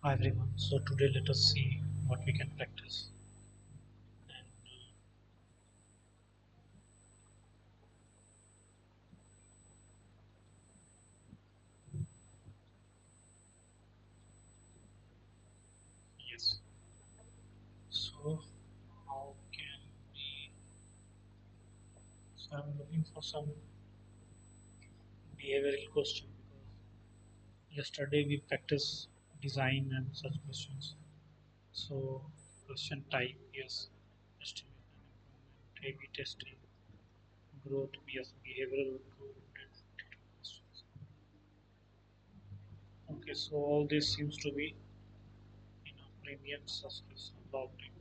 Hi everyone. So today let us see what we can practice. And yes. So how can we? So I'm looking for some behavioral question because yesterday we practiced design and such questions. So question type yes, estimate and improvement, A/B testing, growth yes, behavioral oriented questions. Okay, so all this seems to be in a premium success about it.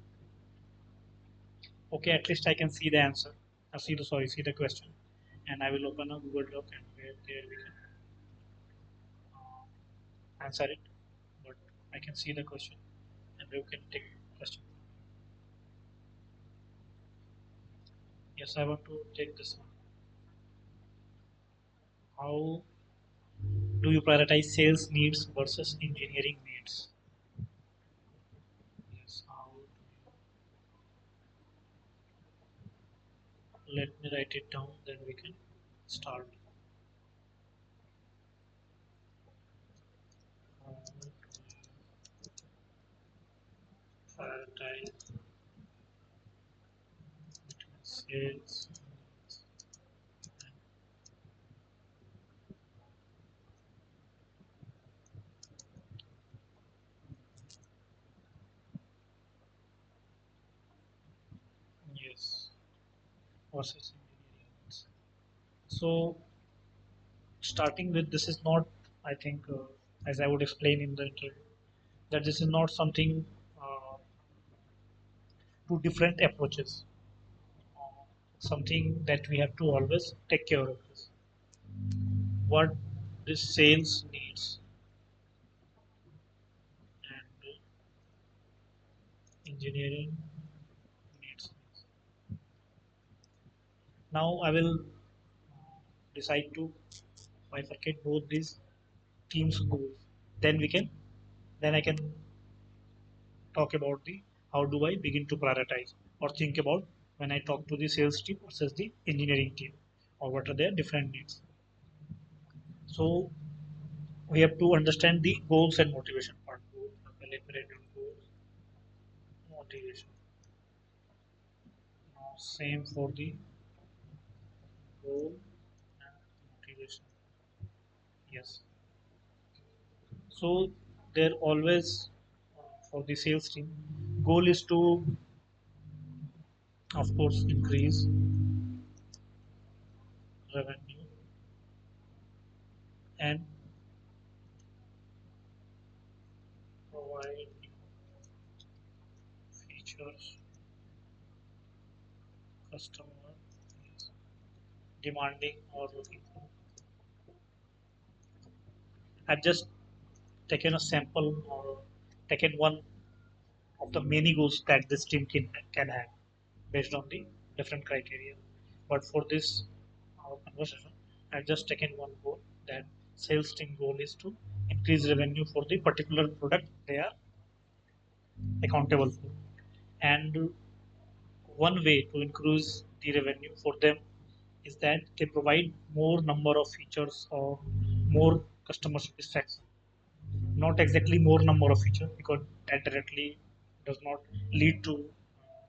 Okay, at least I can see the answer. I see the sorry, see the question, and I will open a Google Doc and where there we can answer it. But I can see the question, and you can take question. Yes, I want to take this one. How do you prioritize sales needs versus engineering needs? Yes, how do you, let me write it down. Then we can start. How do you prioritize between sales needs and yes versus engineering needs? So starting with this is not, I think, as I would explain in the interview, that this is not something two different approaches, something that we have to always take care of this. What this sales needs and engineering needs. Now I will decide to bifurcate both these teams' goals. Then we can, then I can talk about the how do I begin to prioritize or think about when I talk to the sales team versus the engineering team or what are their different needs. So we have to understand the goals and motivation part. Goals, elaborate on goals, motivation. Now same for the goal and motivation. Yes. So they're always for the sales team. Goal is to, of course, increase revenue and provide features customer is demanding or looking for. I've just taken a sample or taken one of the many goals that this team can have based on the different criteria. But for this conversation, I've just taken one goal that sales team goal is to increase revenue for the particular product they are accountable for. And one way to increase the revenue for them is that they provide more number of features or more customer satisfaction. Not exactly more number of features because that directly does not lead to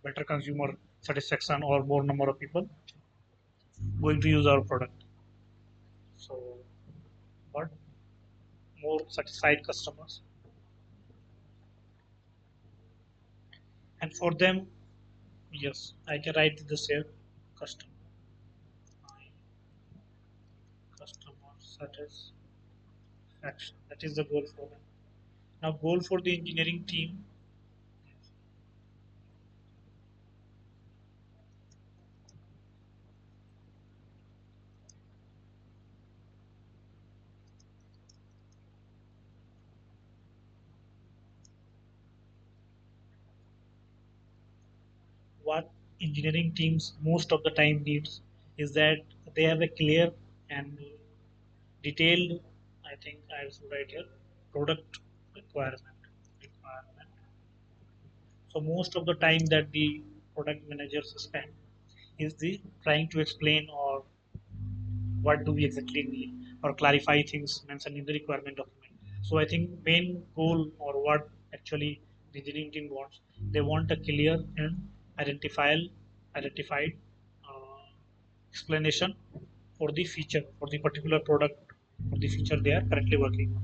better consumer satisfaction or more number of people going to use our product. So, but more satisfied customers, and for them, yes, I can write this here: customer, customer satisfaction. That is the goal for them. Now, goal for the engineering team. What engineering teams most of the time needs is that they have a clear and detailed, I think I should write here, product requirement. So most of the time that the product managers spend is the trying to explain or what do we exactly need or clarify things mentioned in the requirement document. So I think main goal or what actually the engineering team wants, they want a clear and identified uh, explanation for the feature for the particular product for the feature they are currently working on.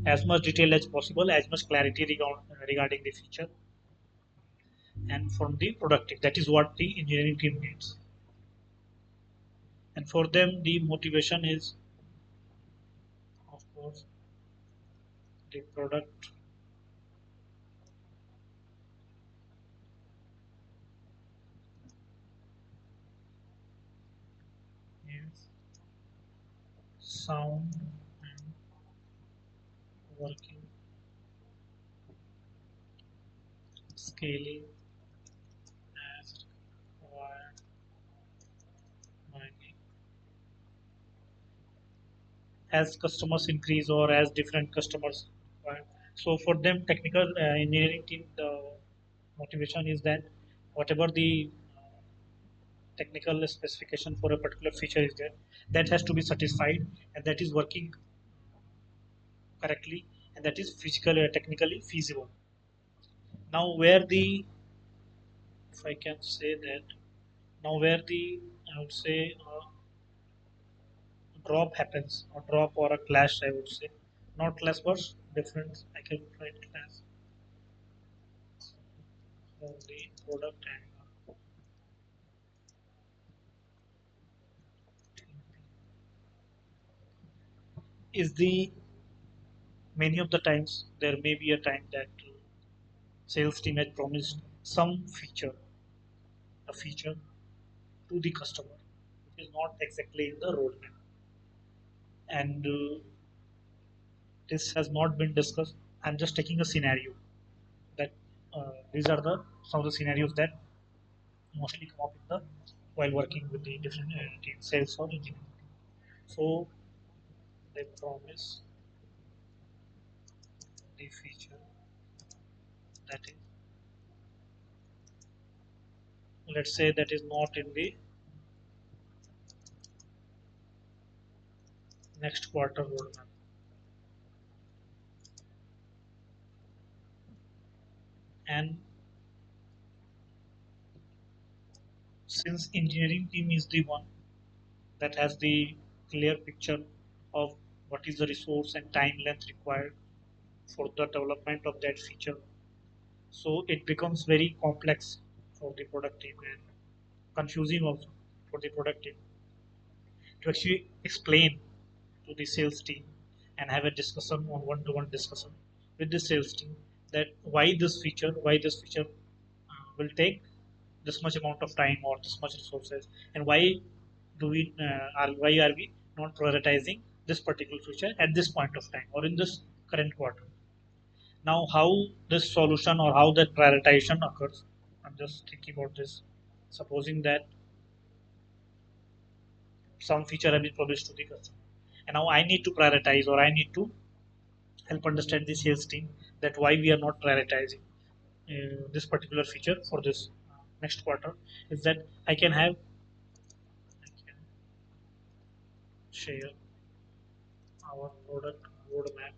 As much detail as possible, as much clarity regarding the feature and from the productive. That is what the engineering team needs. And for them, the motivation is, of course, the product is sound and working, scaling as required by the as customers increase or as different customers require. So for them, technical engineering team, the motivation is that whatever the technical specification for a particular feature is there, that has to be satisfied and that is working correctly and that is physically technically feasible. Now where the, if I can say that, now where the, I would say, drop happens or drop or a clash, I would say, not clash but difference, I can write clash from the product and is the many of the times there may be a time that sales team had promised some feature, a feature to the customer, which is not exactly in the roadmap, and this has not been discussed. I'm just taking a scenario that these are the some of the scenarios that mostly come up in the while working with the different teams, sales or engineering. So they promise the feature that is, let's say, that is not in the next quarter roadmap, and since engineering team is the one that has the clear picture of what is the resource and time length required for the development of that feature, so it becomes very complex for the product team and confusing also for the product team to actually explain to the sales team and have a discussion on one-to-one discussion with the sales team that why this feature will take this much amount of time or this much resources, and why are we not prioritizing this particular feature at this point of time or in this current quarter. Now, how this solution or how that prioritization occurs, I'm just thinking about this. Supposing that some feature has been published to the customer, and now I need to prioritize or I need to help understand the sales team that why we are not prioritizing this particular feature for this next quarter. Is that I can share our product roadmap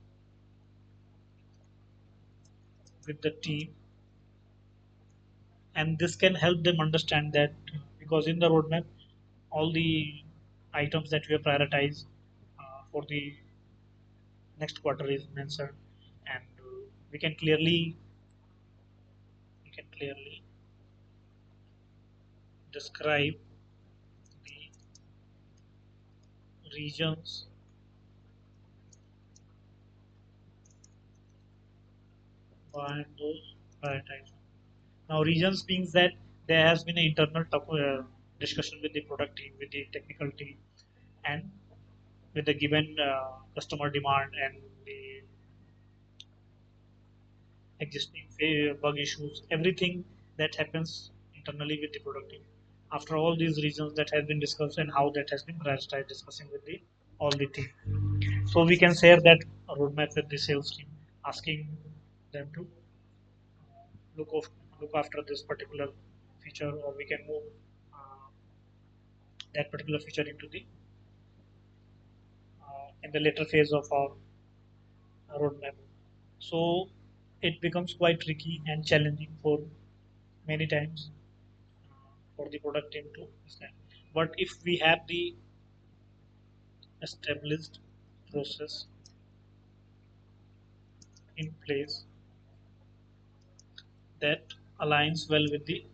with the team, and this can help them understand that because in the roadmap all the items that we have prioritized for the next quarter is mentioned, and we can clearly describe the regions and those prioritized. Now, regions means that there has been an internal discussion with the product team, with the technical team, and with the given customer demand and the existing bug issues, everything that happens internally with the product team. After all these reasons that have been discussed and how that has been prioritized, discussing with the all the team. So we can share that roadmap with the sales team, asking them to look look after this particular feature, or we can move that particular feature into the in the later phase of our roadmap. So it becomes quite tricky and challenging for many times for the product team to understand. But if we have the established process in place that aligns well with the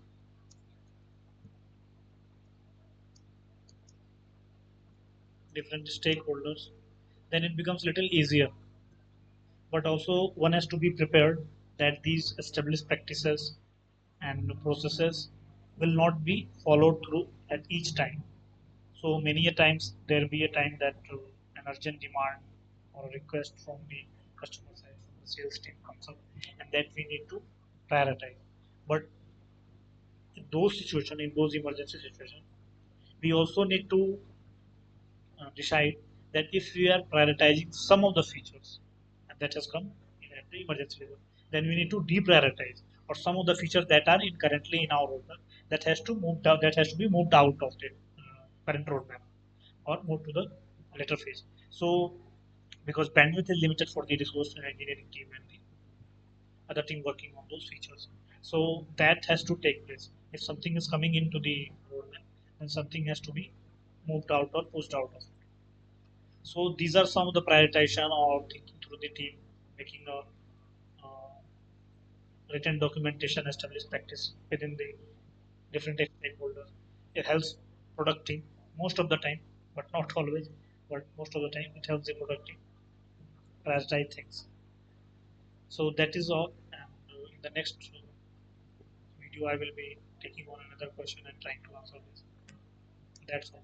different stakeholders, then it becomes a little easier. But also, one has to be prepared that these established practices and processes will not be followed through at each time. So many a times there be a time that an urgent demand or a request from the customer side, from the sales team comes up, and that we need to prioritize. But in those situations, in those emergency situations, we also need to decide that if we are prioritizing some of the features and that has come in at the emergency level, then we need to deprioritize or some of the features that are in currently in our roadmap that has to move down, that has to be moved out of the current roadmap or move to the later phase. So because bandwidth is limited for the resource and engineering team and the other team working on those features. So that has to take place. If something is coming into the roadmap, then something has to be moved out or pushed out of it. So these are some of the prioritization or thinking through the team, making a written documentation, established practice within the different stakeholders. It helps product team most of the time, but not always. But most of the time, it helps the product team prioritize things. So that is all. And in the next video, I will be taking on another question and trying to answer this. That's all.